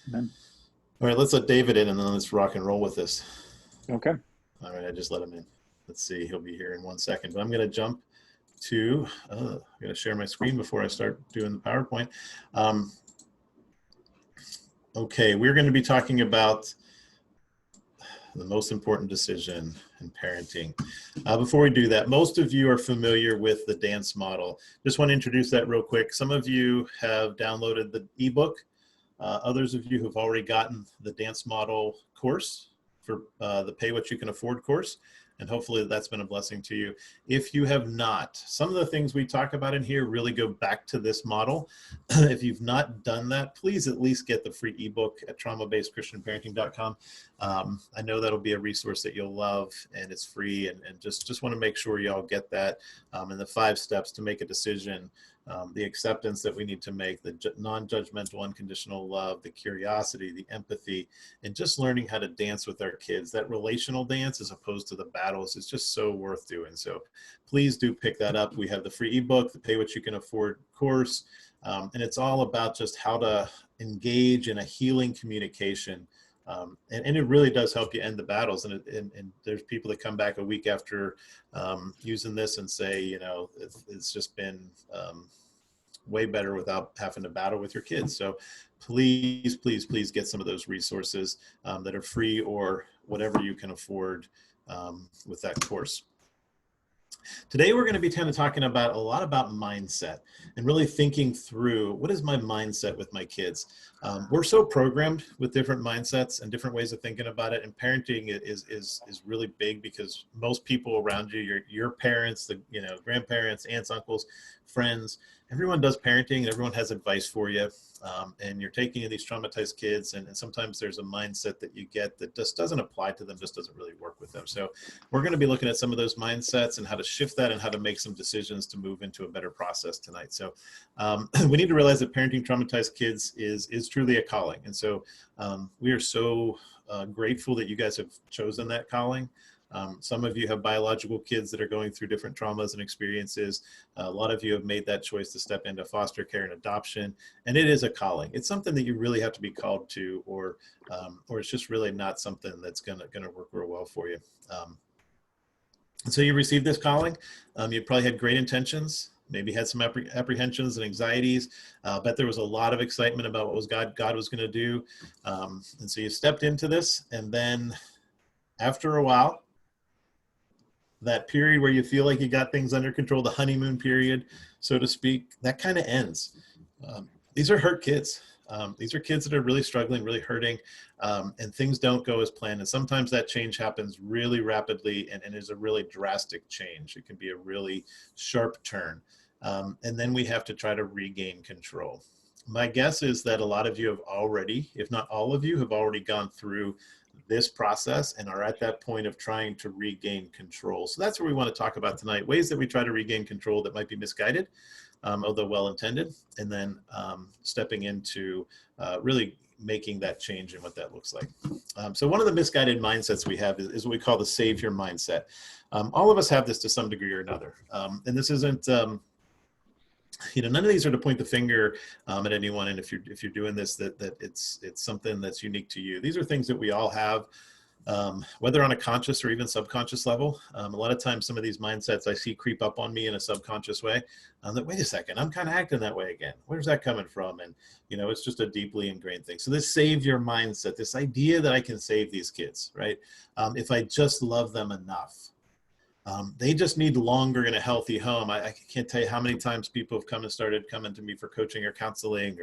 Amen. All right, let's let David in and then let's rock and roll with this. Okay. All right, I just let him in. Let's see, he'll be here in 1 second, but I'm going to jump to, I'm going to share my screen before I start doing the PowerPoint. Okay, we're going to be talking about the most important decision in parenting. Before we do that, most of you are familiar with the dance model. Just want to introduce that real quick. Some of you have downloaded the ebook. Others of you have already gotten the dance model course for the Pay What You Can Afford course, and hopefully that's been a blessing to you. If you have not, some of the things we talk about in here really go back to this model. If you've not done that, please at least get the free ebook at traumabasedchristianparenting.com. I know that'll be a resource that you'll love, and it's free, and just want to make sure y'all get that, and the 5 steps to make a decision. The acceptance that we need to make, the non-judgmental, unconditional love, the curiosity, the empathy, and just learning how to dance with our kids. That relational dance as opposed to the battles is just so worth doing. So please do pick that up. We have the free ebook, the Pay What You Can Afford course, and it's all about just how to engage in a healing communication. And it really does help you end the battles. And there's people that come back a week after using this and say, you know, it's just been way better without having to battle with your kids. So please, please, please get some of those resources that are free or whatever you can afford with that course. Today, we're going to be kind of talking about a lot about mindset and really thinking through what is my mindset with my kids. We're so programmed with different mindsets and different ways of thinking about it. And parenting is really big because most people around you, your parents, the grandparents, aunts, uncles, friends, everyone does parenting and everyone has advice for you. And you're taking in these traumatized kids, and sometimes there's a mindset that you get that just doesn't apply to them, just doesn't really work with them. So we're going to be looking at some of those mindsets and how to shift that and how to make some decisions to move into a better process tonight. So we need to realize that parenting traumatized kids is truly a calling. And so we are so grateful that you guys have chosen that calling. Some of you have biological kids that are going through different traumas and experiences. A lot of you have made that choice to step into foster care and adoption, and it is a calling. It's something that you really have to be called to, or it's just really not something that's gonna work real well for you. And so you received this calling. You probably had great intentions, maybe had some apprehensions and anxieties. Bet there was a lot of excitement about what was God was going to do. And so you stepped into this, and then after a while, that period where you feel like you got things under control, the honeymoon period, so to speak, that kind of ends. These are hurt kids. These are kids that are really struggling, really hurting, and things don't go as planned. And sometimes that change happens really rapidly and is a really drastic change. It can be a really sharp turn. And then we have to try to regain control. My guess is that a lot of you have already, if not all of you, have already gone through this process and are at that point of trying to regain control. So that's what we want to talk about tonight, ways that we try to regain control that might be misguided, although well-intended, and then stepping into really making that change and what that looks like. So one of the misguided mindsets we have is what we call the savior mindset. All of us have this to some degree or another. And this isn't, none of these are to point the finger at anyone. And if you're doing this, that it's something that's unique to you. These are things that we all have, whether on a conscious or even subconscious level. A lot of times, some of these mindsets I see creep up on me in a subconscious way. That wait a second, I'm kind of acting that way again. Where's that coming from? And it's just a deeply ingrained thing. So this savior mindset, this idea that I can save these kids, right? If I just love them enough. They just need longer in a healthy home. I can't tell you how many times people have come and started coming to me for coaching or counseling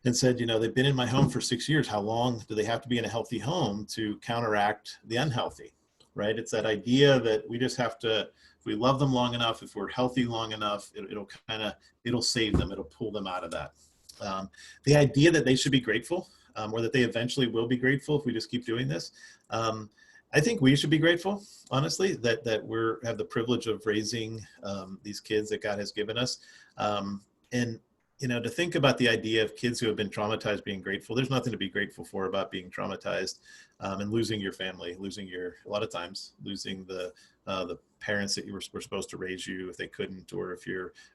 and said, they've been in my home for 6 years. How long do they have to be in a healthy home to counteract the unhealthy, right? It's that idea that we just have to, if we love them long enough, if we're healthy long enough, it'll save them. It'll pull them out of that. The idea that they should be grateful or that they eventually will be grateful if we just keep doing this. I think we should be grateful, honestly, that we have the privilege of raising these kids that God has given us. And to think about the idea of kids who have been traumatized being grateful. There's nothing to be grateful for about being traumatized, and losing your family, a lot of times losing the parents that were supposed to raise you if they couldn't, or if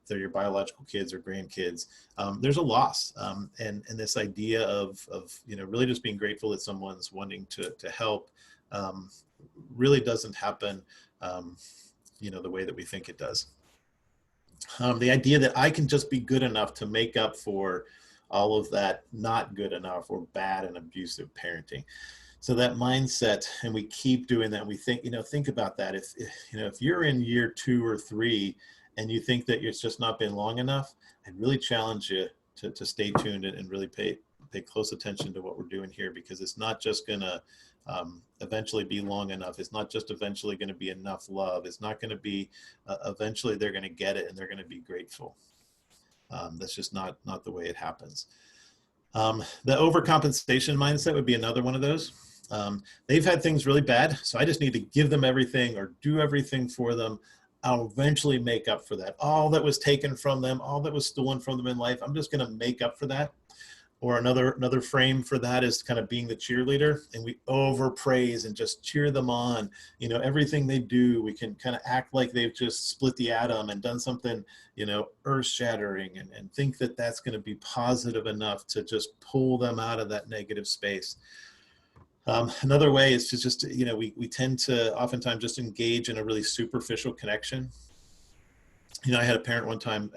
they're your biological kids or grandkids. There's a loss, and this idea of really just being grateful that someone's wanting to help really doesn't happen the way that we think it does. The idea that I can just be good enough to make up for all of that not good enough or bad and abusive parenting. So that mindset, and we keep doing that. We think about that. If you're in year 2 or 3 and you think that it's just not been long enough, I'd really challenge you to stay tuned and really pay close attention to what we're doing here, because it's not just going to eventually be long enough. It's not just eventually going to be enough love. It's not going to be eventually they're going to get it and they're going to be grateful. That's just not the way it happens. The overcompensation mindset would be another one of those. They've had things really bad, so I just need to give them everything or do everything for them. I'll eventually make up for that. All that was taken from them, all that was stolen from them in life, I'm just going to make up for that. Or another frame for that is kind of being the cheerleader, and we overpraise and just cheer them on. Everything they do, we can kind of act like they've just split the atom and done something, earth shattering, and think that that's going to be positive enough to just pull them out of that negative space. Another way is to just, we tend to oftentimes just engage in a really superficial connection. I had a parent one time,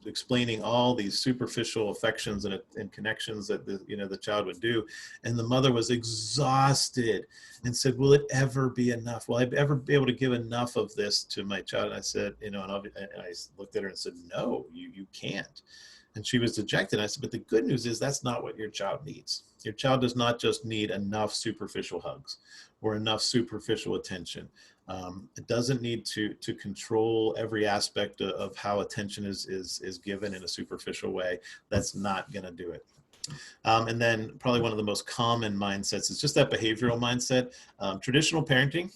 explaining all these superficial affections and connections that the child would do. And the mother was exhausted and said, will it ever be enough? Will I ever be able to give enough of this to my child? And I said, and I looked at her and said, no, you can't. And she was dejected. I said, but the good news is that's not what your child needs. Your child does not just need enough superficial hugs or enough superficial attention. It doesn't need to control every aspect of how attention is given in a superficial way. That's not going to do it. And then probably one of the most common mindsets is just that behavioral mindset. Traditional parenting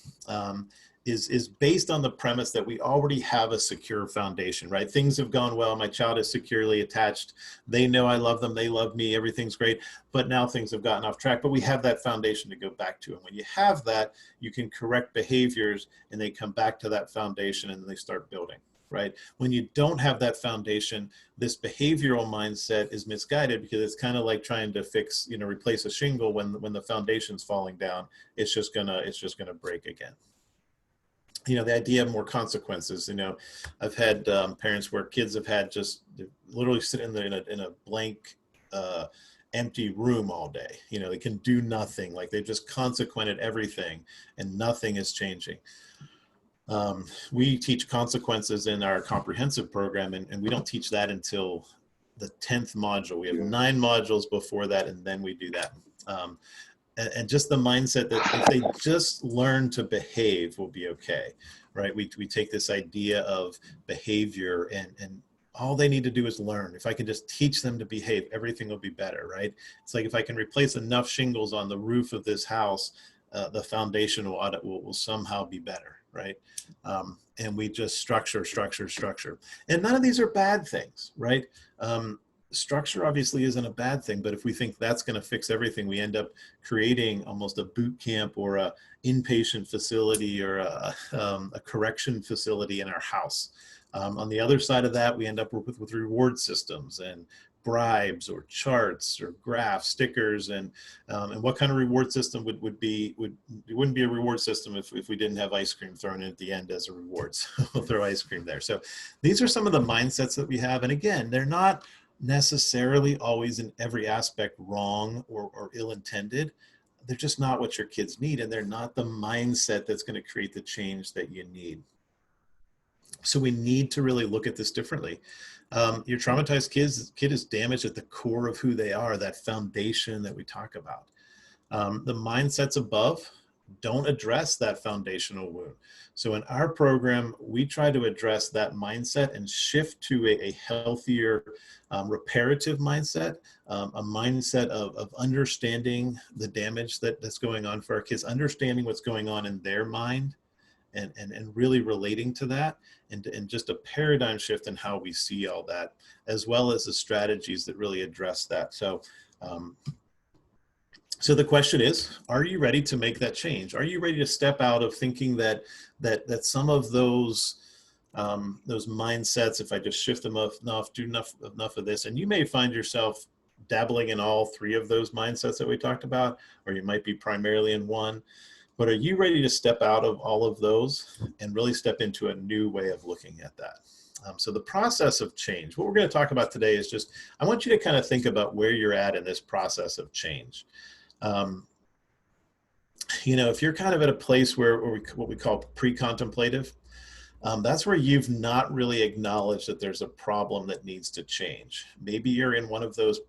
is based on the premise that we already have a secure foundation, right? Things have gone well. My child is securely attached. They know I love them. They love me. Everything's great. But now things have gotten off track. But we have that foundation to go back to. And when you have that, you can correct behaviors and they come back to that foundation and they start building, right? When you don't have that foundation, this behavioral mindset is misguided, because it's kind of like trying to fix, replace a shingle when the foundation's falling down. It's just gonna break again. The idea of more consequences. I've had parents where kids have had just literally sit in a blank, empty room all day. They can do nothing. Like they've just consequented everything, and nothing is changing. We teach consequences in our comprehensive program, and we don't teach that until the 10th module. We have 9 modules before that, and then we do that. And just the mindset that if they just learn to behave, we'll be okay, right? We take this idea of behavior, and all they need to do is learn. If I can just teach them to behave, everything will be better, right? It's like if I can replace enough shingles on the roof of this house, the foundation will somehow be better, right? And we just structure. And none of these are bad things, right? Structure obviously isn't a bad thing, but if we think that's going to fix everything, we end up creating almost a boot camp or a inpatient facility or a correction facility in our house. On the other side of that, we end up with reward systems and bribes or charts or graphs, stickers, and what kind of reward system it wouldn't be a reward system if we didn't have ice cream thrown in at the end as a reward. So we'll throw ice cream there. So these are some of the mindsets that we have. And again, they're not necessarily always in every aspect wrong or ill-intended. They're just not what your kids need, and they're not the mindset that's going to create the change that you need. So we need to really look at this differently. Your traumatized kid is damaged at the core of who they are, that foundation that we talk about. The mindsets above don't address that foundational wound. So in our program, we try to address that mindset and shift to a healthier, reparative mindset, a mindset of understanding the damage that's going on for our kids, understanding what's going on in their mind, and really relating to that, and just a paradigm shift in how we see all that, as well as the strategies that really address that. So the question is, are you ready to make that change? Are you ready to step out of thinking that some of those mindsets, if I just shift them enough, do enough of this, and you may find yourself dabbling in all three of those mindsets that we talked about, or you might be primarily in one, but are you ready to step out of all of those and really step into a new way of looking at that? So the process of change, what we're going to talk about today is just, I want you to kind of think about where you're at in this process of change. If you're kind of at a place where what we call pre-contemplative, that's where you've not really acknowledged that there's a problem that needs to change. Maybe you're in one of those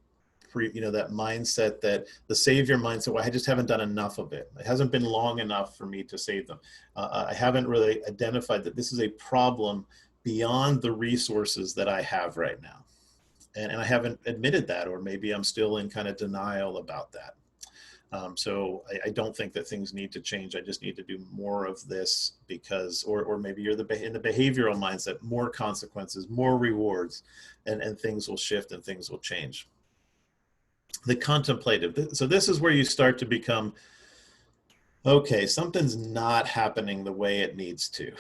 that mindset, that the savior mindset, well, I just haven't done enough of it. It hasn't been long enough for me to save them. I haven't really identified that this is a problem beyond the resources that I have right now. And I haven't admitted that, or maybe I'm still in kind of denial about that. So I don't think that things need to change. I just need to do more of this because, or maybe you're in the behavioral mindset, more consequences, more rewards, and things will shift and things will change. The contemplative. So this is where you start to become, okay, something's not happening the way it needs to,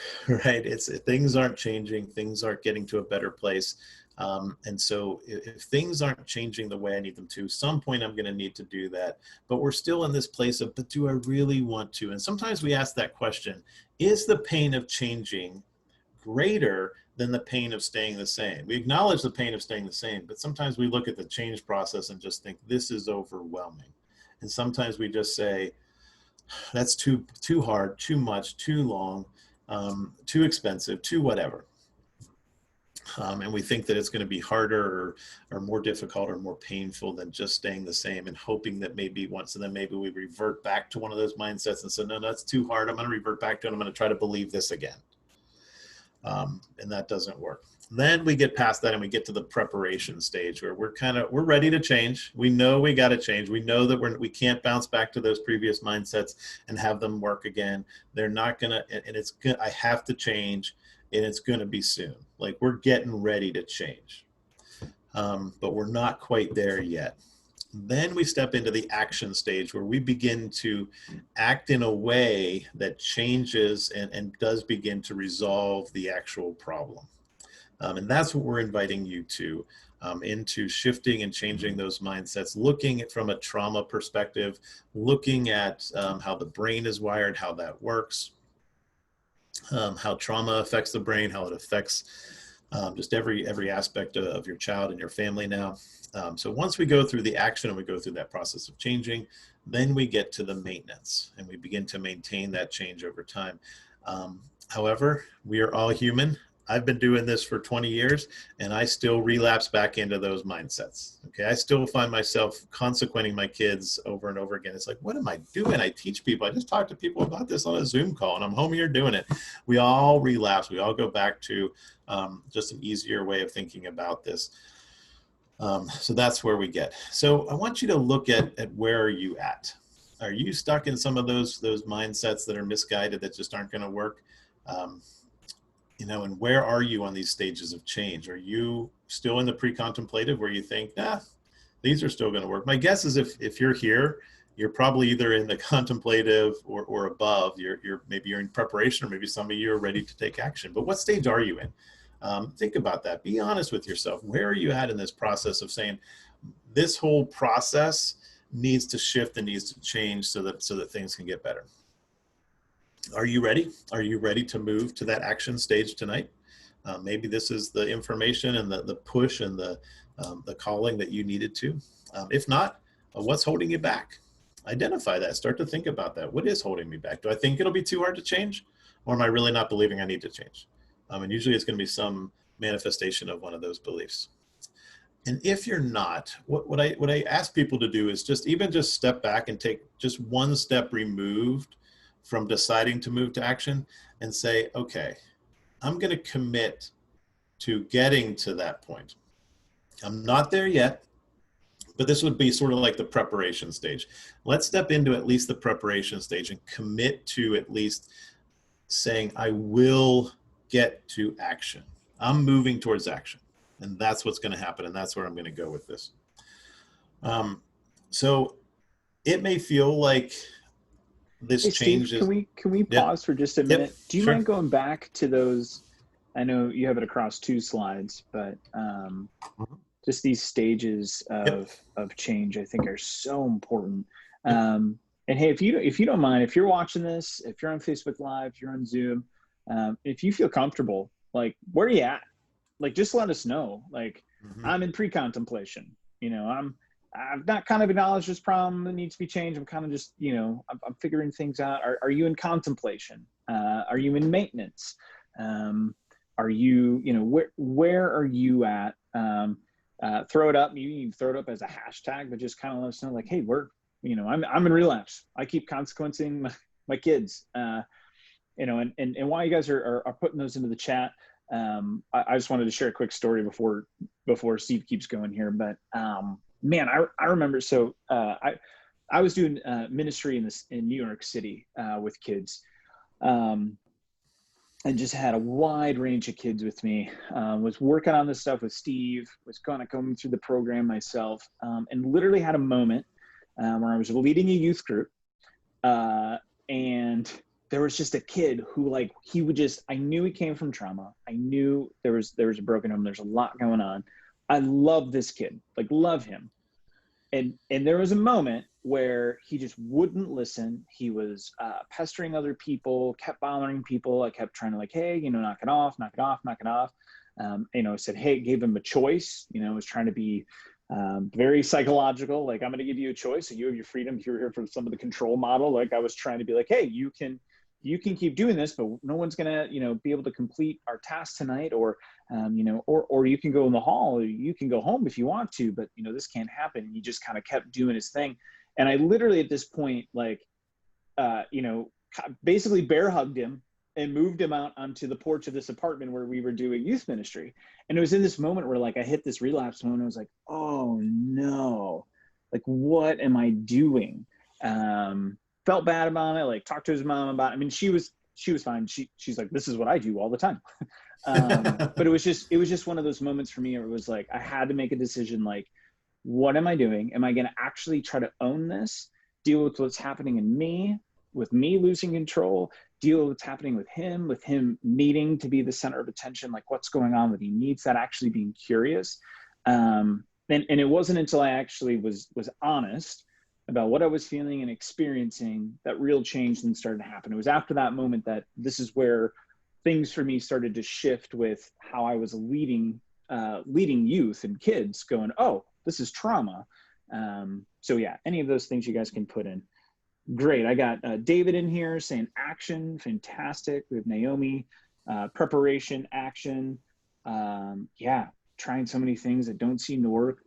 right? Things aren't changing. Things aren't getting to a better place. And so if things aren't changing the way I need them to, some point I'm going to need to do that. But we're still in this place of, but do I really want to? And sometimes we ask that question, is the pain of changing greater than the pain of staying the same? We acknowledge the pain of staying the same, but sometimes we look at the change process and just think this is overwhelming. And sometimes we just say, that's too hard, too much, too long, too expensive, too whatever. And we think that it's going to be harder or more difficult or more painful than just staying the same, and hoping that maybe we revert back to one of those mindsets and say, no, that's too hard. I'm going to revert back to it. I'm going to try to believe this again. And that doesn't work. Then we get past that and we get to the preparation stage where we're ready to change. We know we got to change. We know that we can't bounce back to those previous mindsets and have them work again. They're not going to, and it's good. I have to change, and it's going to be soon. Like, we're getting ready to change, but we're not quite there yet. Then we step into the action stage where we begin to act in a way that changes and does begin to resolve the actual problem. And that's what we're inviting you to, into shifting and changing those mindsets, looking at from a trauma perspective, looking at how the brain is wired, how that works, how trauma affects the brain, how it affects just every aspect of your child and your family now. So once we go through the action and we go through that process of changing, then we get to the maintenance and we begin to maintain that change over time. However, we are all human. I've been doing this for 20 years and I still relapse back into those mindsets. Okay. I still find myself consequenting my kids over and over again. It's like, what am I doing? I teach people. I just talk to people about this on a Zoom call and I'm home here doing it. We all relapse. We all go back to just an easier way of thinking about this. So that's where we get. So I want you to look at where are you at? Are you stuck in some of those mindsets that are misguided, that just aren't going to work? And where are you on these stages of change? Are you still in the pre-contemplative where you think, these are still going to work? My guess is if you're here, you're probably either in the contemplative or above. Maybe you're in preparation, or maybe some of you are ready to take action. But what stage are you in? Think about that. Be honest with yourself. Where are you at in this process of saying this whole process needs to shift and needs to change so that things can get better? Are you ready? Are you ready to move to that action stage tonight? Maybe this is the information and the push and the calling that you needed to. If not, what's holding you back? Identify that. Start to think about that. What is holding me back? Do I think it'll be too hard to change? Or am I really not believing I need to change? And usually it's going to be some manifestation of one of those beliefs. And if you're not, what I ask people to do is just step back and take just one step removed from deciding to move to action and say, okay, I'm going to commit to getting to that point. I'm not there yet, but this would be sort of like the preparation stage. Let's step into at least the preparation stage and commit to at least saying, I will get to action. I'm moving towards action. And that's what's going to happen. And that's where I'm going to go with this. So it may feel like this Hey Steve, change is, can we yeah, pause for just a yep, minute? Do you sure. mind going back to those? I know you have it across two slides, but Mhm. just these stages Yep, of change, I think, are so important. yep. And hey, if you don't mind, if you're watching this, if you're on Facebook Live, if you're on Zoom, if you feel comfortable, like where are you at? Like just let us know. Like Mhm. I'm in pre-contemplation. You know, I've not kind of acknowledged this problem that needs to be changed. I'm kind of just, I'm figuring things out. Are you in contemplation? Are you in maintenance? Are you, where are you at? Throw it up. You can throw it up as a hashtag, but just kind of let us know, like, hey, I'm in relapse. I keep consequencing my kids. And while you guys are putting those into the chat, I just wanted to share a quick story before Steve keeps going here. But man, I remember. So I was doing ministry in New York City with kids. And just had a wide range of kids with me. Was working on this stuff with Steve. Was kind of going through the program myself, and literally had a moment where I was leading a youth group, and there was just a kid who, like, he would just, I knew he came from trauma. I knew there was a broken home. There's a lot going on. I love this kid, like love him. And there was a moment where he just wouldn't listen. He was pestering other people, kept bothering people. I kept trying to, like, hey, knock it off, knock it off, knock it off. Said, hey, gave him a choice, was trying to be very psychological. Like, I'm going to give you a choice and you have your freedom. You're here for some of the control model. Like, I was trying to be like, hey, you can keep doing this, but no one's going to, be able to complete our task tonight, or you can go in the hall, or you can go home if you want to, but this can't happen. And he just kind of kept doing his thing. And I literally at this point, like, basically bear hugged him and moved him out onto the porch of this apartment where we were doing youth ministry. And it was in this moment where, like, I hit this relapse moment. I was like, oh no, like, what am I doing? Felt bad about it, like talked to his mom about it. I mean, she was fine. She's like, this is what I do all the time. But it was just one of those moments for me where it was like, I had to make a decision, like, what am I doing? Am I going to actually try to own this, deal with what's happening in me, with me losing control, deal with what's happening with him needing to be the center of attention, like what's going on with he needs that, actually being curious. And it wasn't until I actually was honest about what I was feeling and experiencing that real change then started to happen. It was after that moment that this is where things for me started to shift with how I was leading youth and kids, going, oh, this is trauma. So yeah, any of those things you guys can put in. Great. I got David in here saying action, fantastic. We have Naomi, preparation, action. Yeah, trying so many things that don't seem to work.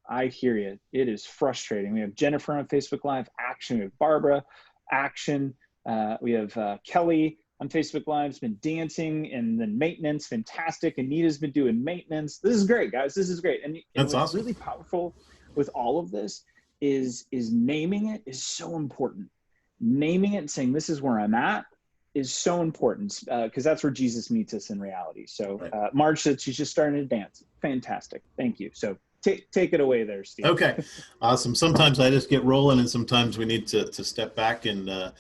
I hear you. It is frustrating. We have Jennifer on Facebook Live, action. We have Barbara, action. We have Kelly on Facebook Live, has been dancing, and then maintenance, fantastic. Anita's been doing maintenance. This is great, guys. This is great. And That's what's awesome. really powerful with all of this is naming it is so important. Naming it and saying, this is where I'm at, is so important, because that's where Jesus meets us in reality. So Right. Marge said she's just starting to dance. Fantastic. Thank you. So take it away there, Steve. Okay, awesome. Sometimes I just get rolling, and sometimes we need to step back and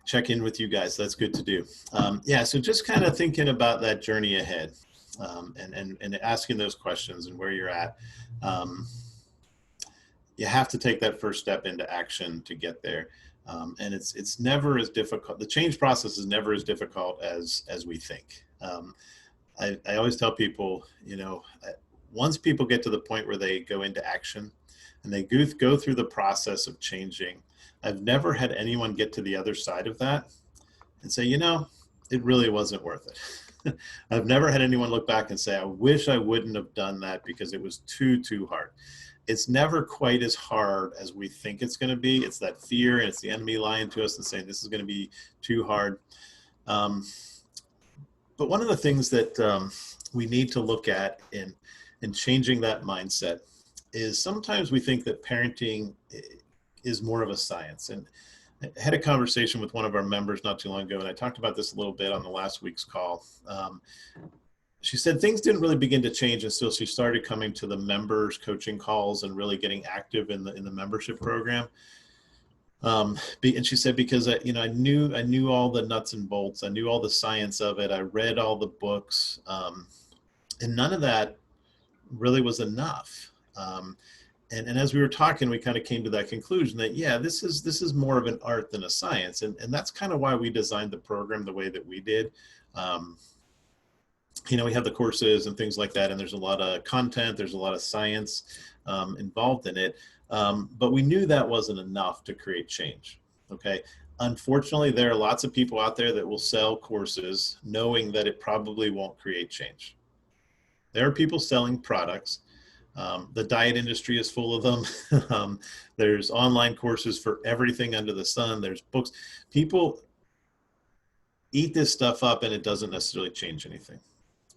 check in with you guys. That's good to do. Yeah, so just kind of thinking about that journey ahead, and asking those questions and where you're at. You have to take that first step into action to get there. And it's never as difficult. The change process is never as difficult as we think. I always tell people, once people get to the point where they go into action and they go through the process of changing, I've never had anyone get to the other side of that and say, it really wasn't worth it. I've never had anyone look back and say, I wish I wouldn't have done that because it was too hard. It's never quite as hard as we think it's going to be. It's that fear, and it's the enemy lying to us and saying this is going to be too hard. But one of the things that we need to look at in changing that mindset is sometimes we think that parenting is more of a science. And I had a conversation with one of our members not too long ago, and I talked about this a little bit on the last week's call. She said things didn't really begin to change until she started coming to the members coaching calls and really getting active in the membership program. And she said, because I knew all the nuts and bolts, I knew all the science of it, I read all the books, and none of that really was enough. And as we were talking, we kind of came to that conclusion that, yeah, this is more of an art than a science. And that's kind of why we designed the program the way that we did. We have the courses and things like that, and there's a lot of content, there's a lot of science involved in it. But we knew that wasn't enough to create change. Okay. Unfortunately, there are lots of people out there that will sell courses knowing that it probably won't create change. There are people selling products. The diet industry is full of them. There's online courses for everything under the sun. There's books. People eat this stuff up and it doesn't necessarily change anything.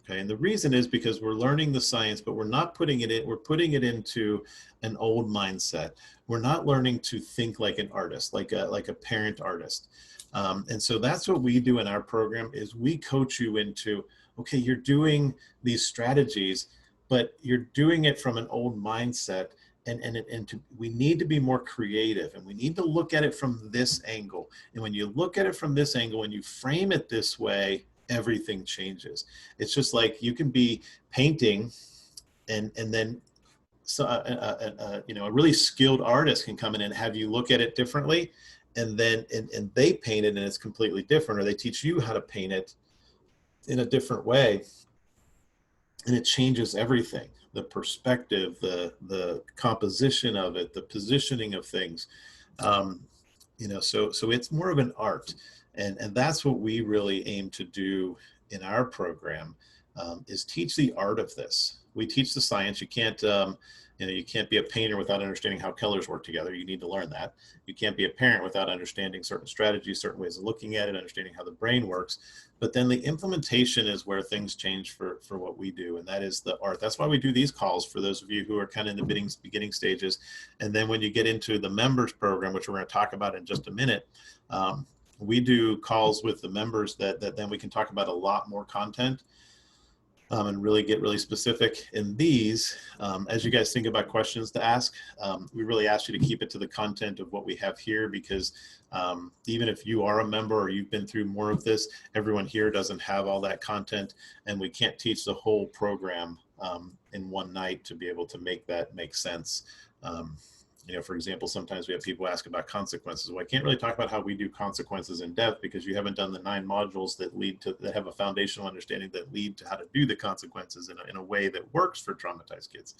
Okay. And the reason is because we're learning the science, but we're not putting it in, we're putting it into an old mindset. We're not learning to think like an artist, like a parent artist. And so that's what we do in our program is we coach you into, okay, you're doing these strategies, but you're doing it from an old mindset. We need to be more creative, and we need to look at it from this angle. And when you look at it from this angle and you frame it this way, everything changes. It's just like you can be painting and then a really skilled artist can come in and have you look at it differently, and then and they paint it and it's completely different, or they teach you how to paint it in a different way, and it changes everything. The perspective, the composition of it, the positioning of things. So it's more of an art. And that's what we really aim to do in our program, is teach the art of this. We teach the science. You can't be a painter without understanding how colors work together. You need to learn that. You can't be a parent without understanding certain strategies, certain ways of looking at it, understanding how the brain works. But then the implementation is where things change for what we do, and that is the art. That's why we do these calls for those of you who are kind of in the beginning stages. And then when you get into the members program, which we're going to talk about in just a minute, we do calls with the members that then we can talk about a lot more content and really get really specific in these. As you guys think about questions to ask, we really ask you to keep it to the content of what we have here, because even if you are a member or you've been through more of this, everyone here doesn't have all that content, and we can't teach the whole program in one night to be able to make that make sense. For example, sometimes we have people ask about consequences. Well, I can't really talk about how we do consequences in depth because you haven't done the 9 modules that have a foundational understanding that lead to how to do the consequences in a way that works for traumatized kids.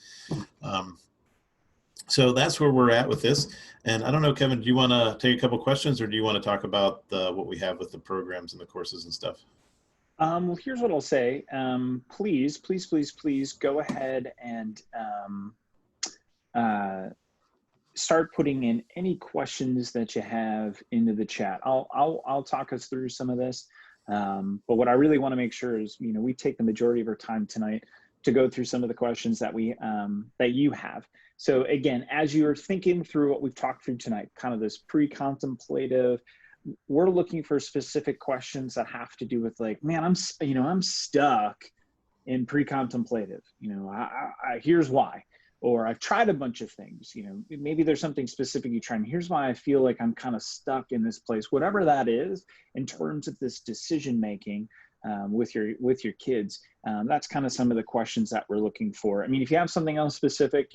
So that's where we're at with this. And I don't know, Kevin, do you want to take a couple questions, or do you want to talk about what we have with the programs and the courses and stuff? Well, here's what I'll say. Please go ahead and start putting in any questions that you have into the chat. I'll talk us through some of this. But what I really want to make sure is, we take the majority of our time tonight to go through some of the questions that that you have. So again, as you're thinking through what we've talked through tonight, kind of this pre-contemplative, we're looking for specific questions that have to do with like, man, I'm stuck in pre-contemplative. Here's why. Or I've tried a bunch of things, maybe there's something specific you try, and here's why I feel like I'm kind of stuck in this place, whatever that is, in terms of this decision-making with your kids. That's kind of some of the questions that we're looking for. I mean, if you have something else specific,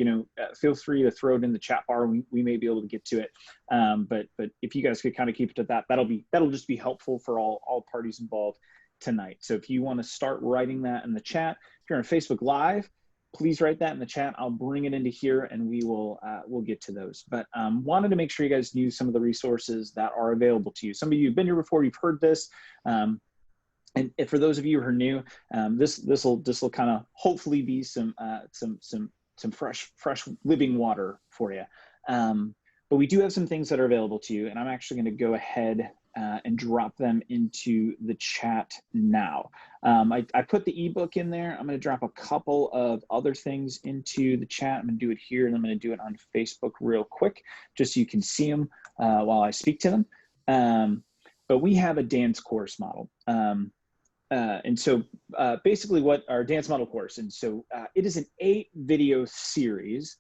feel free to throw it in the chat bar. We may be able to get to it. But if you guys could kind of keep it to that, that'll just be helpful for all parties involved tonight. So if you want to start writing that in the chat, if you're on Facebook Live, please write that in the chat. I'll bring it into here and we'll get to those. But wanted to make sure you guys knew some of the resources that are available to you. Some of you have been here before, you've heard this. And for those of you who are new, this will kind of hopefully be some fresh living water for you. But we do have some things that are available to you, and I'm actually going to go ahead and drop them into the chat now. I put the ebook in there. I'm going to drop a couple of other things into the chat. I'm going to do it here, and I'm going to do it on Facebook real quick, just so you can see them while I speak to them. But we have a dance course model. And so basically what our dance model course, and so it is an 8-video series,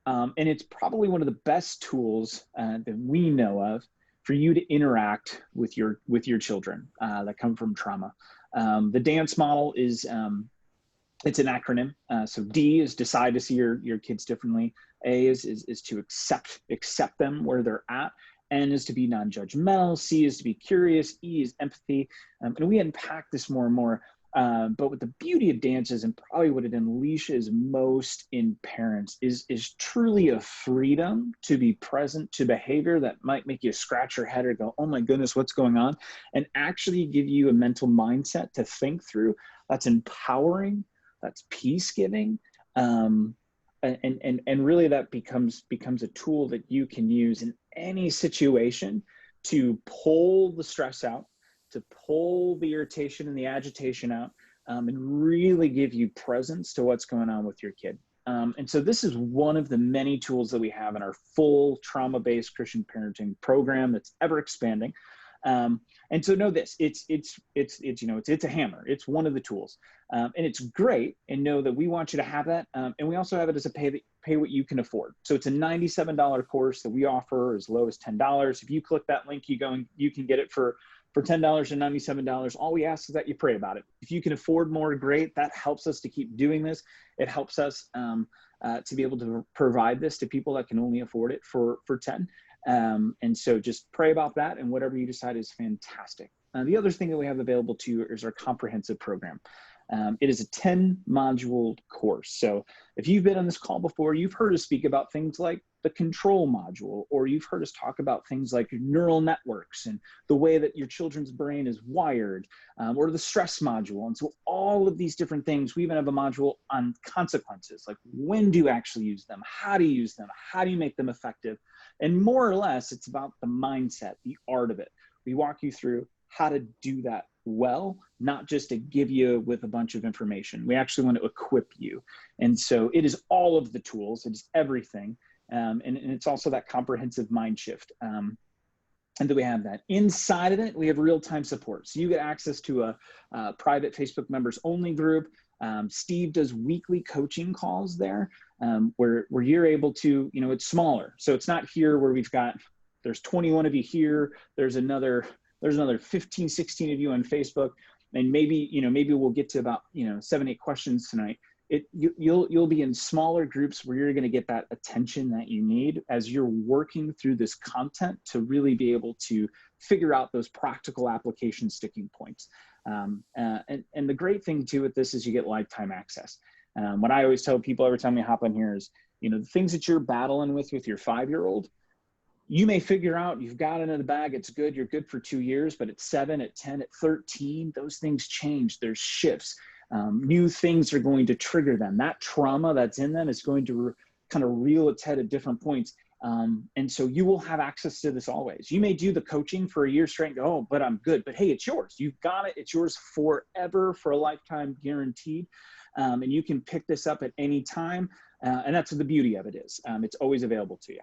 and it's probably one of the best tools that we know of for you to interact with your children that come from trauma. The dance model is, it's an acronym. So D is decide to see your kids differently. A is to accept them where they're at. N is to be non-judgmental. C is to be curious. E is empathy. And we unpack this more and more. But what the beauty of dance is, and probably what it unleashes most in parents, is truly a freedom to be present to behavior that might make you scratch your head or go, oh my goodness, what's going on? And actually give you a mental mindset to think through that's empowering, that's peace-giving. And really that becomes a tool that you can use in any situation to pull the stress out, to pull the irritation and the agitation out, and really give you presence to what's going on with your kid. And so this is one of the many tools that we have in our full trauma-based Christian parenting program that's ever expanding. And so know this, it's a hammer. It's one of the tools, and it's great. And know that we want you to have that. And we also have it as a pay what you can afford. So it's a $97 course that we offer as low as $10. If you click that link, you can get it for $10 and $97. All we ask is that you pray about it. If you can afford more, great. That helps us to keep doing this. It helps us to be able to provide this to people that can only afford it for 10. And so just pray about that, and whatever you decide is fantastic. The other thing that we have available to you is our comprehensive program. It is a 10-module course. So if you've been on this call before, you've heard us speak about things like the control module, or you've heard us talk about things like neural networks and the way that your children's brain is wired, or the stress module. And so all of these different things, we even have a module on consequences, like when do you actually use them? How do you use them? How do you make them effective? And more or less, it's about the mindset, the art of it. We walk you through how to do that well, not just to give you with a bunch of information. We actually want to equip you. And so it is all of the tools. It is everything. And it's also that comprehensive mind shift. And then we have that. Inside of it, we have real-time support. So you get access to a private Facebook members only group. Steve does weekly coaching calls there, where you're able to, it's smaller. So it's not here where there's 21 of you here. There's another 15, 16 of you on Facebook. And maybe we'll get to about, 7, 8 questions tonight. You'll be in smaller groups where you're going to get that attention that you need as you're working through this content to really be able to figure out those practical application sticking points. And the great thing too with this is you get lifetime access. What I always tell people every time we hop on here is, the things that you're battling with your 5-year-old, you may figure out you've got it in the bag, it's good, you're good for 2 years, but at 7, at 10, at 13, those things change, there's shifts. New things are going to trigger them. That trauma that's in them is going to kind of reel its head at different points. And so you will have access to this always. You may do the coaching for a year straight and go, oh, but I'm good. But hey, it's yours. You've got it. It's yours forever, for a lifetime, guaranteed. And you can pick this up at any time. And that's what the beauty of it is. It's always available to you.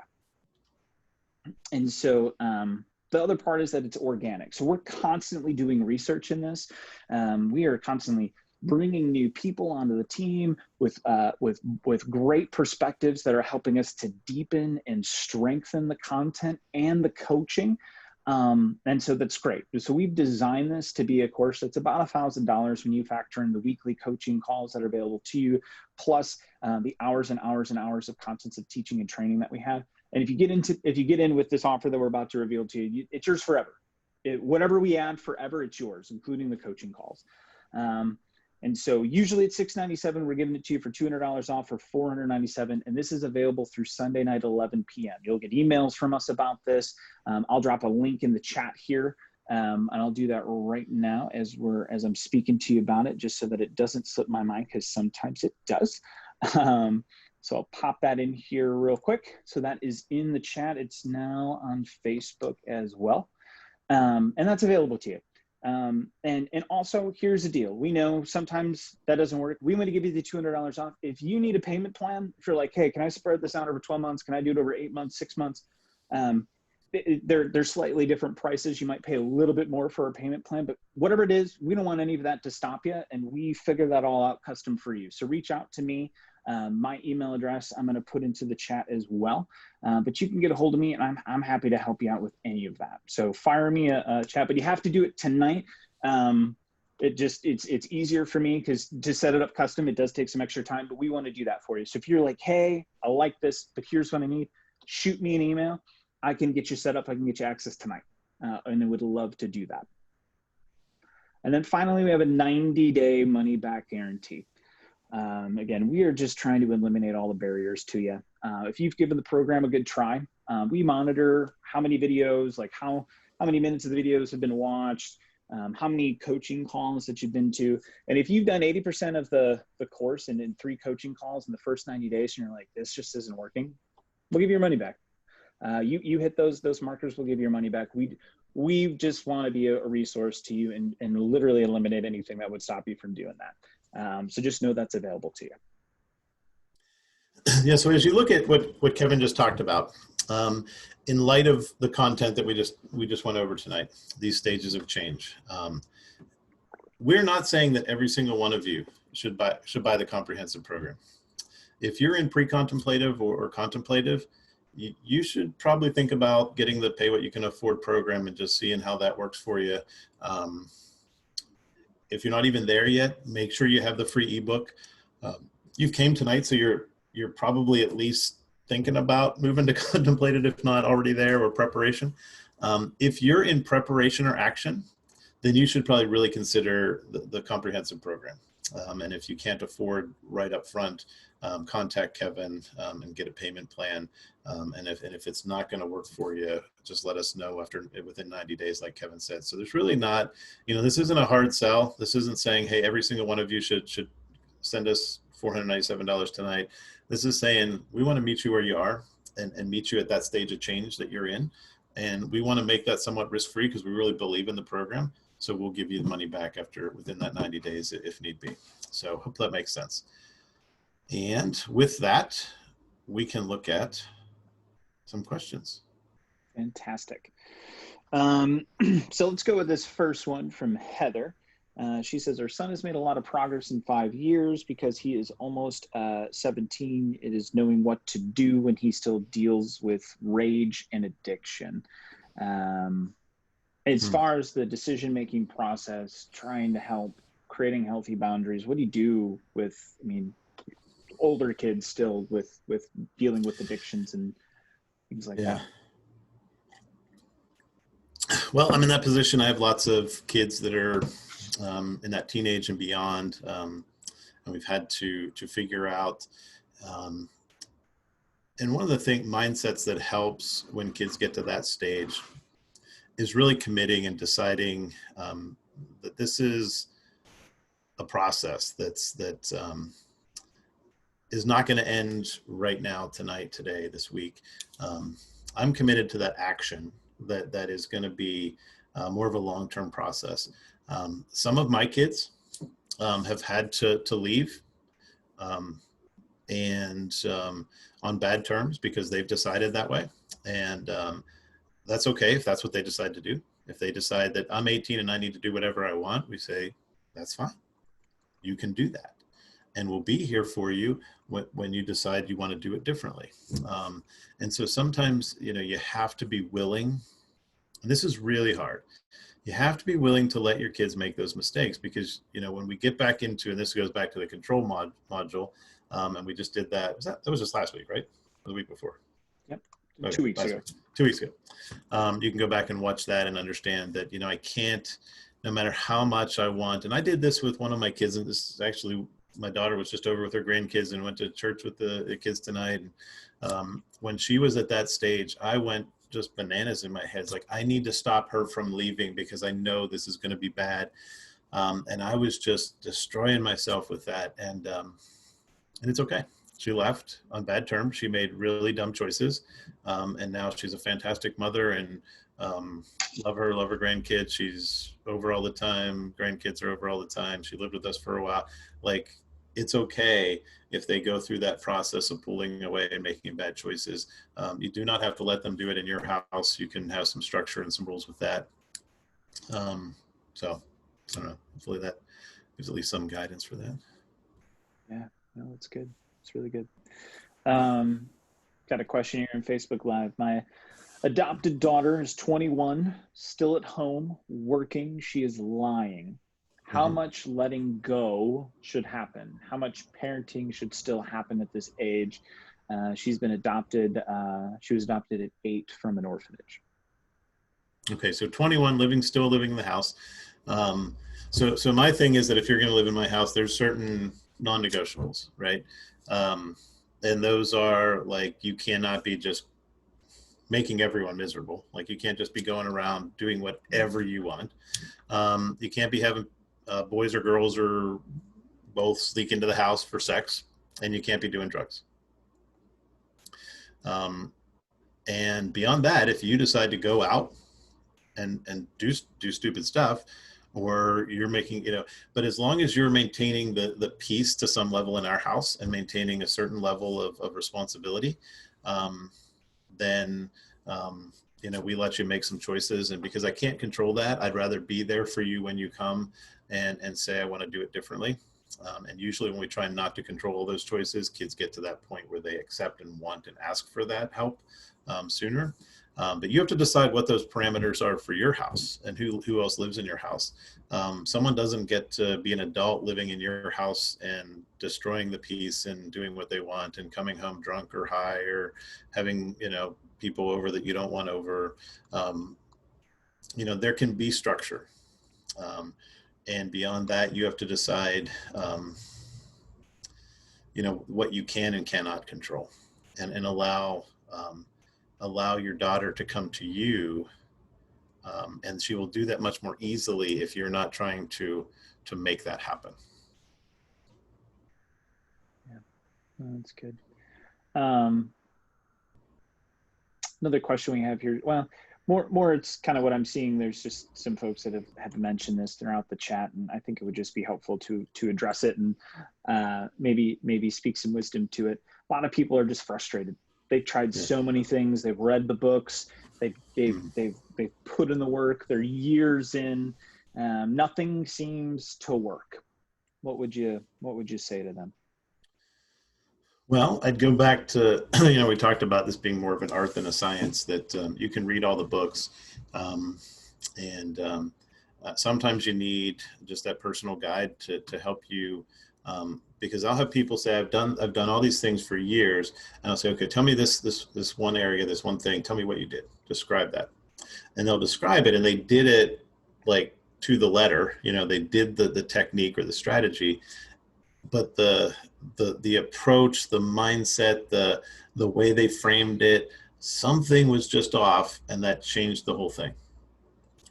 And so the other part is that it's organic. So we're constantly doing research in this. We are constantly bringing new people onto the team with great perspectives that are helping us to deepen and strengthen the content and the coaching. And so that's great. So we've designed this to be a course that's about $1,000 when you factor in the weekly coaching calls that are available to you, plus the hours and hours and hours of content of teaching and training that we have. And if you get in with this offer that we're about to reveal to you, it's yours forever. Whatever we add forever, it's yours, including the coaching calls. And so usually it's $697. We're giving it to you for $200 off for $497. And this is available through Sunday night, 11 p.m. You'll get emails from us about this. I'll drop a link in the chat here. And I'll do that right now as I'm speaking to you about it, just so that it doesn't slip my mind, because sometimes it does. So I'll pop that in here real quick. So that is in the chat. It's now on Facebook as well. And that's available to you. And also, here's the deal. We know sometimes that doesn't work. We want to give you the $200 off. If you need a payment plan, if you're like, hey, can I spread this out over 12 months? Can I do it over 8 months, 6 months? They're slightly different prices. You might pay a little bit more for a payment plan, but whatever it is, we don't want any of that to stop you. And we figure that all out custom for you. So reach out to me. My email address, I'm going to put into the chat as well. But you can get a hold of me, and I'm happy to help you out with any of that. So fire me a chat, but you have to do it tonight. It's easier for me because to set it up custom, it does take some extra time, but we want to do that for you. So if you're like, hey, I like this, but here's what I need, shoot me an email. I can get you set up. I can get you access tonight. And I would love to do that. And then finally, we have a 90-day money-back guarantee. Again, we are just trying to eliminate all the barriers to you. If you've given the program a good try, we monitor how many videos, like how many minutes of the videos have been watched, how many coaching calls that you've been to. And if you've done 80% of the course and in 3 coaching calls in the first 90 days, and you're like, this just isn't working, we'll give you your money back. You hit those markers, we'll give you your money back. We just want to be a resource to you and literally eliminate anything that would stop you from doing that. So just know that's available to you. Yeah, so as you look at what Kevin just talked about, in light of the content that we just went over tonight, these stages of change, we're not saying that every single one of you should buy the comprehensive program. If you're in pre-contemplative or contemplative, you should probably think about getting the pay what you can afford program and just seeing how that works for you. If you're not even there yet, make sure you have the free ebook. You've came tonight, so you're probably at least thinking about moving to contemplated, if not already there, or preparation. If you're in preparation or action, then you should probably really consider the comprehensive program. And if you can't afford right up front, contact Kevin and get a payment plan. And if it's not going to work for you, just let us know within 90 days, like Kevin said. So there's really not, this isn't a hard sell. This isn't saying, hey, every single one of you should send us $497 tonight. This is saying we want to meet you where you are and meet you at that stage of change that you're in. And we want to make that somewhat risk-free because we really believe in the program. So we'll give you the money back within that 90 days if need be. So hope that makes sense. And with that, we can look at some questions. Fantastic. So let's go with this first one from Heather. She says, our son has made a lot of progress in 5 years because he is almost 17. It is knowing what to do when he still deals with rage and addiction. As far as the decision-making process, trying to help, creating healthy boundaries, what do you do with, older kids still with dealing with addictions and things like that? Well, I'm in that position. I have lots of kids that are in that teenage and beyond, and we've had to figure out. And one of the mindsets that helps when kids get to that stage is really committing and deciding that this is a process that is not going to end right now, tonight, today, this week. I'm committed to that action that is going to be more of a long-term process. Some of my kids have had to leave and on bad terms because they've decided that way. And that's okay if that's what they decide to do. If they decide that I'm 18 and I need to do whatever I want, we say, that's fine. You can do that. And we'll be here for you when you decide you want to do it differently. And so sometimes, you have to be willing, and this is really hard. You have to be willing to let your kids make those mistakes because, when we get back into, and this goes back to the control module, and we just did that. That was just last week, right? Or the week before? Yep. Okay, 2 weeks ago. 2 weeks ago. You can go back and watch that and understand that, I can't, no matter how much I want. And I did this with one of my kids, and this is actually, my daughter was just over with her grandkids and went to church with the kids tonight. And, when she was at that stage, I went just bananas in my head. It's like, I need to stop her from leaving because I know this is going to be bad. And I was just destroying myself with that. And it's okay. She left on bad terms. She made really dumb choices. And now she's a fantastic mother and Um, love her grandkids. She's over all the time. Grandkids are over all the time. She lived with us for a while. Like, it's okay if they go through that process of pulling away and making bad choices. You do not have to let them do it in your house. You can have some structure and some rules with that. So I don't know. Hopefully that gives at least some guidance for that. Yeah, no, that's good. It's really good. Got a question here in Facebook Live. My adopted daughter is 21, still at home, working. She is lying. How Mm-hmm. much letting go should happen? How much parenting should still happen at this age? She's been adopted. She was adopted at 8 from an orphanage. Okay, so 21, still living in the house. So my thing is that if you're going to live in my house, there's certain non-negotiables, right? And those are like, you cannot be just making everyone miserable. Like, you can't just be going around doing whatever you want. You can't be having boys or girls or both sneak into the house for sex, and you can't be doing drugs. And beyond that, if you decide to go out and do stupid stuff, or you're making, but as long as you're maintaining the peace to some level in our house and maintaining a certain level of responsibility, then we let you make some choices. And because I can't control that, I'd rather be there for you when you come and say, I want to do it differently. And usually when we try not to control those choices, kids get to that point where they accept and want and ask for that help sooner. But you have to decide what those parameters are for your house and who else lives in your house. Someone doesn't get to be an adult living in your house and destroying the peace and doing what they want and coming home drunk or high or having, people over that you don't want over. There can be structure. And beyond that, you have to decide, what you can and cannot control, and allow your daughter to come to you, and she will do that much more easily if you're not trying to make that happen. Yeah, that's good. Another question we have here. Well, more it's kind of what I'm seeing. There's just some folks that have mentioned this throughout the chat, and I think it would just be helpful to address it and maybe speak some wisdom to it. A lot of people are just frustrated. They've tried so many things. They've read the books. They've put in the work. They're years in. Nothing seems to work. What would you say to them? Well, I'd go back to, we talked about this being more of an art than a science, that you can read all the books. And sometimes you need just that personal guide to help you, because I'll have people say, I've done all these things for years. And I'll say, okay, tell me this one area, this one thing, tell me what you did, describe that. And they'll describe it, and they did it like to the letter, they did the technique or the strategy, but the approach, the mindset, the way they framed it, something was just off, and that changed the whole thing.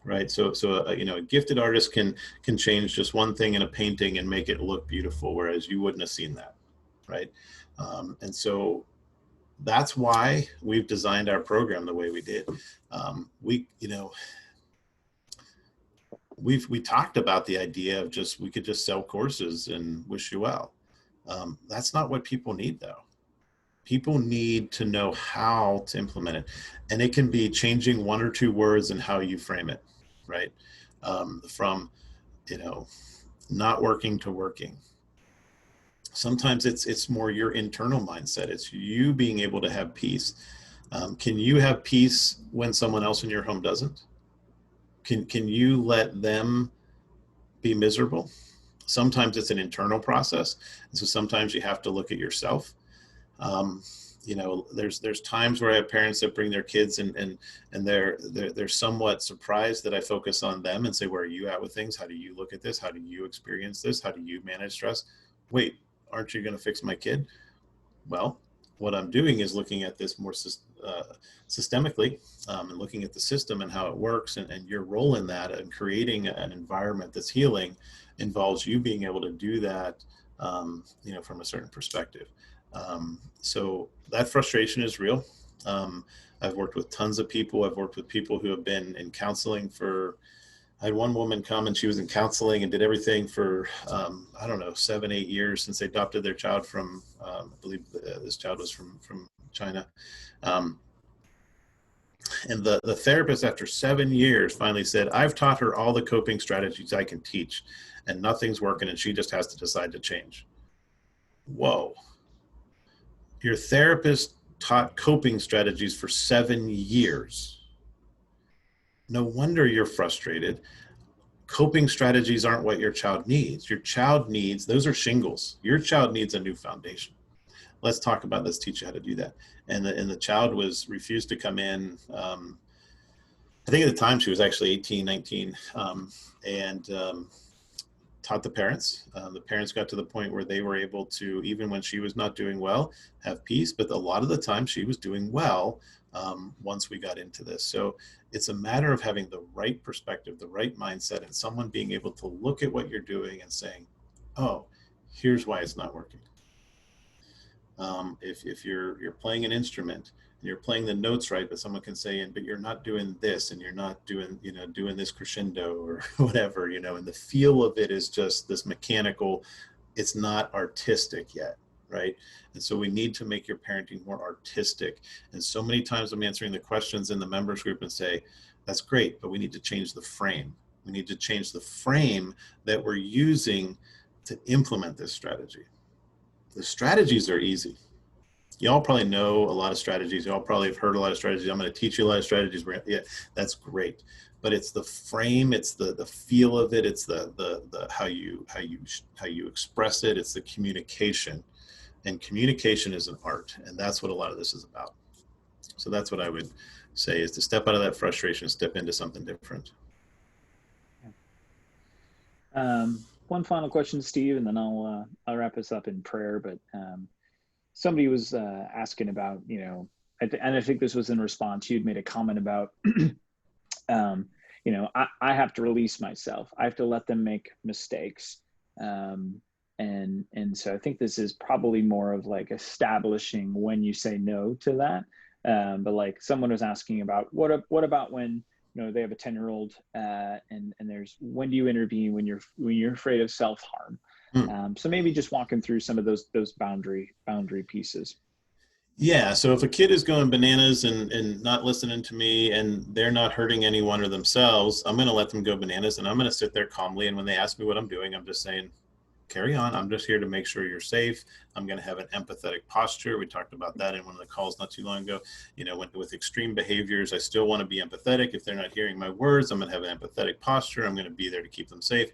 Right. So a gifted artist can change just one thing in a painting and make it look beautiful, whereas you wouldn't have seen that. Right. And so that's why we've designed our program the way we did. We talked about the idea of we could just sell courses and wish you well. That's not what people need, though. People need to know how to implement it. And it can be changing one or two words in how you frame it, right? From, not working to working. Sometimes it's more your internal mindset. It's you being able to have peace. Can you have peace when someone else in your home doesn't? Can you let them be miserable? Sometimes it's an internal process. And so sometimes you have to look at yourself. There's times where I have parents that bring their kids and they're somewhat surprised that I focus on them and say, where are you at with things? How do you look at this? How do you experience this? How do you manage stress? Wait, aren't you going to fix my kid? Well, what I'm doing is looking at this more systemically, and looking at the system and how it works, and your role in that, and creating an environment that's healing involves you being able to do that, from a certain perspective. So that frustration is real. I've worked with tons of people. I've worked with people who have been in counseling for, I had one woman come and she was in counseling and did everything for, I don't know, 7, 8 years since they adopted their child from, I believe this child was from China. And the therapist, after 7 years, finally said, I've taught her all the coping strategies I can teach, and nothing's working, and she just has to decide to change. Whoa. Your therapist taught coping strategies for 7 years. No wonder you're frustrated. Coping strategies aren't what your child needs. Your child needs, those are shingles. Your child needs a new foundation. Let's talk about, let's teach you how to do that. And the child refused to come in. I think at the time she was actually 18, 19, and taught the parents. The parents got to the point where they were able to, even when she was not doing well, have peace. But a lot of the time she was doing well once we got into this. So it's a matter of having the right perspective, the right mindset, and someone being able to look at what you're doing and saying, oh, here's why it's not working. If you're playing an instrument and you're playing the notes right, but someone can say, but you're not doing this, and you're not doing, doing this crescendo or whatever, and the feel of it is just this mechanical, it's not artistic yet, right? And so we need to make your parenting more artistic. And so many times I'm answering the questions in the members group and say, that's great, but we need to change the frame. We need to change the frame that we're using to implement this strategy. The strategies are easy. Y'all probably know a lot of strategies. Y'all probably have heard a lot of strategies. I'm going to teach you a lot of strategies. Yeah, that's great. But it's the frame, it's the feel of it, it's the how you express it, it's the communication. And communication is an art, and that's what a lot of this is about. So that's what I would say, is to step out of that frustration, step into something different. One final question, Steve, and then I'll wrap us up in prayer. But somebody was asking about, and I think this was in response. You'd made a comment about, I have to release myself. I have to let them make mistakes. And so I think this is probably more of like establishing when you say no to that. But like someone was asking about what about when they have a 10-year-old and there's, when do you intervene when you're afraid of self-harm? So maybe just walking through some of those boundary pieces. Yeah. So if a kid is going bananas and not listening to me and they're not hurting anyone or themselves, I'm going to let them go bananas, and I'm going to sit there calmly. And when they ask me what I'm doing, I'm just saying, carry on. I'm just here to make sure you're safe. I'm going to have an empathetic posture. We talked about that in one of the calls not too long ago. With extreme behaviors, I still want to be empathetic. If they're not hearing my words, I'm going to have an empathetic posture. I'm going to be there to keep them safe.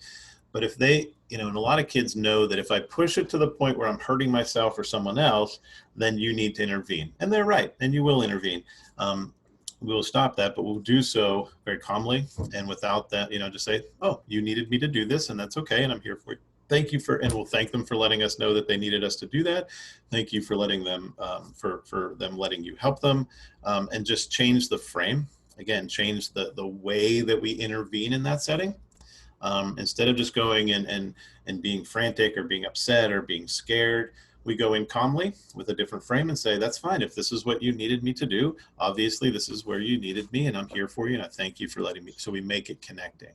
But if they, and a lot of kids know that if I push it to the point where I'm hurting myself or someone else, then you need to intervene. And they're right. And you will intervene. We'll stop that, but we'll do so very calmly and without that, just say, oh, you needed me to do this, and that's okay. And I'm here for you. Thank you and we'll thank them for letting us know that they needed us to do that. Thank you for letting them, for them letting you help them, and just change the frame. Again, change the way that we intervene in that setting. Instead of just going and being frantic or being upset or being scared, we go in calmly with a different frame and say, that's fine. If this is what you needed me to do, obviously this is where you needed me, and I'm here for you. And I thank you for letting me. So we make it connecting.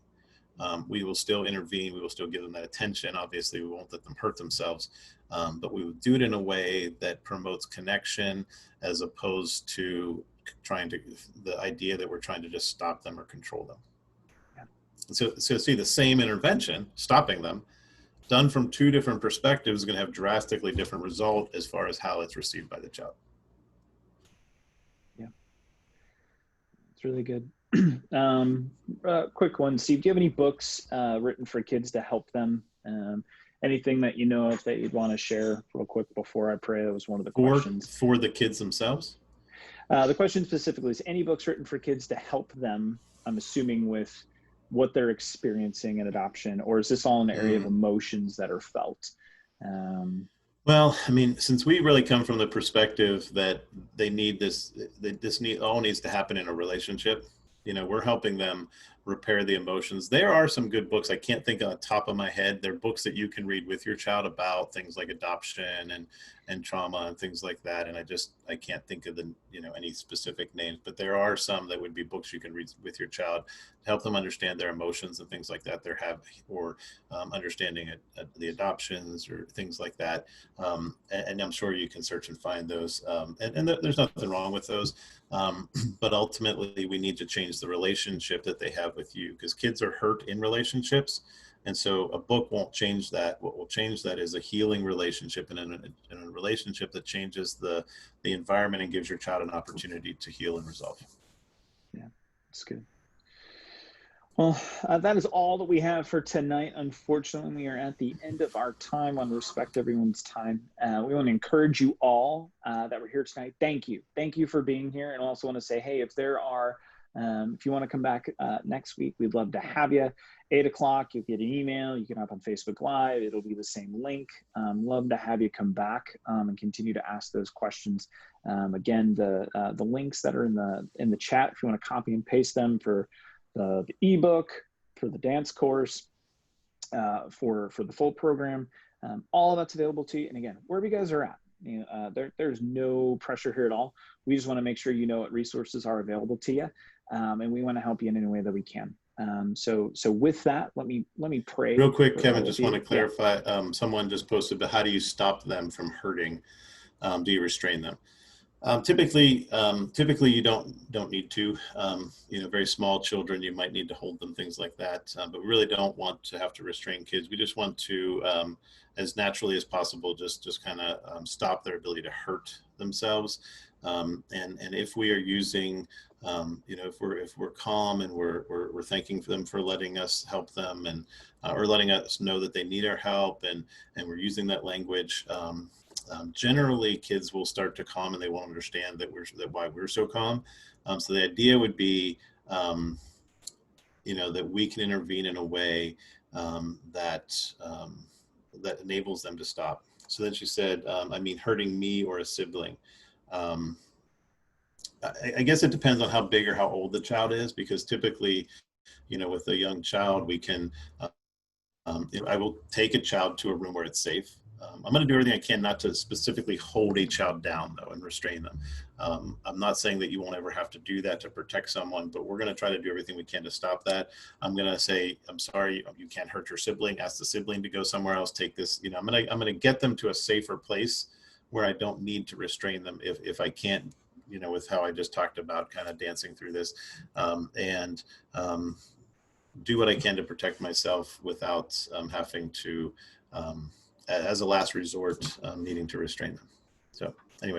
We will still intervene. We will still give them that attention. Obviously, we won't let them hurt themselves, but we will do it in a way that promotes connection, as opposed to the idea that we're trying to just stop them or control them. Yeah. So see, the same intervention, stopping them, done from two different perspectives, is going to have drastically different result as far as how it's received by the child. Yeah, it's really good. Quick one, Steve, do you have any books written for kids to help them? Anything that you know of that you'd want to share real quick before I pray? That was one of the questions. For the kids themselves? The question specifically is, any books written for kids to help them, I'm assuming, with what they're experiencing in adoption, or is this all an area of emotions that are felt? Well, I mean, since we really come from the perspective that they need all needs to happen in a relationship, we're helping them repair the emotions. There are some good books. I can't think on the top of my head. They're books that you can read with your child about things like adoption and trauma and things like that. And I can't think of the, any specific names, but there are some that would be books you can read with your child to help them understand their emotions and things like that they're having, or understanding the adoptions or things like that. And I'm sure you can search and find those. And there's nothing wrong with those. But ultimately, we need to change the relationship that they have with you, because kids are hurt in relationships. And so a book won't change that. What will change that is a healing relationship, and a relationship that changes the environment and gives your child an opportunity to heal and resolve. Yeah, that's good. Well, that is all that we have for tonight. Unfortunately, we are at the end of our time. I want to respect everyone's time. We want to encourage you all that were here tonight. Thank you. Thank you for being here. And also want to say, hey, if you want to come back next week, we'd love to have you. 8 o'clock, you'll get an email. You can hop on Facebook Live. It'll be the same link. Love to have you come back and continue to ask those questions. Again, the links that are in the chat, if you want to copy and paste them for the ebook, for the dance course, for the full program, all of that's available to you. And again, wherever you guys are at, there's no pressure here at all. We just want to make sure you know what resources are available to you, and we want to help you in any way that we can. So with that, let me pray. Real quick, Kevin, just want to clarify. Yeah. Someone just posted, but how do you stop them from hurting? Do you restrain them? Typically you don't need to. Very small children, you might need to hold them, things like that. But we really don't want to have to restrain kids. We just want to, as naturally as possible, just kind of stop their ability to hurt themselves. And if we are using, if we're calm and we're thanking them for letting us help them, and or letting us know that they need our help, and we're using that language. Generally, kids will start to calm, and they won't understand that why we're so calm. So the idea would be, that we can intervene in a way that enables them to stop. So then she said, hurting me or a sibling. I guess it depends on how big or how old the child is, because typically, with a young child, we can, I will take a child to a room where it's safe. I'm going to do everything I can not to specifically hold a child down, though, and restrain them. I'm not saying that you won't ever have to do that to protect someone, but we're going to try to do everything we can to stop that. I'm going to say, I'm sorry, you can't hurt your sibling. Ask the sibling to go somewhere else. Take this. I'm going to get them to a safer place where I don't need to restrain them if I can't, with how I just talked about, kind of dancing through this, and do what I can to protect myself without having to, as a last resort, needing to restrain them. So anyway.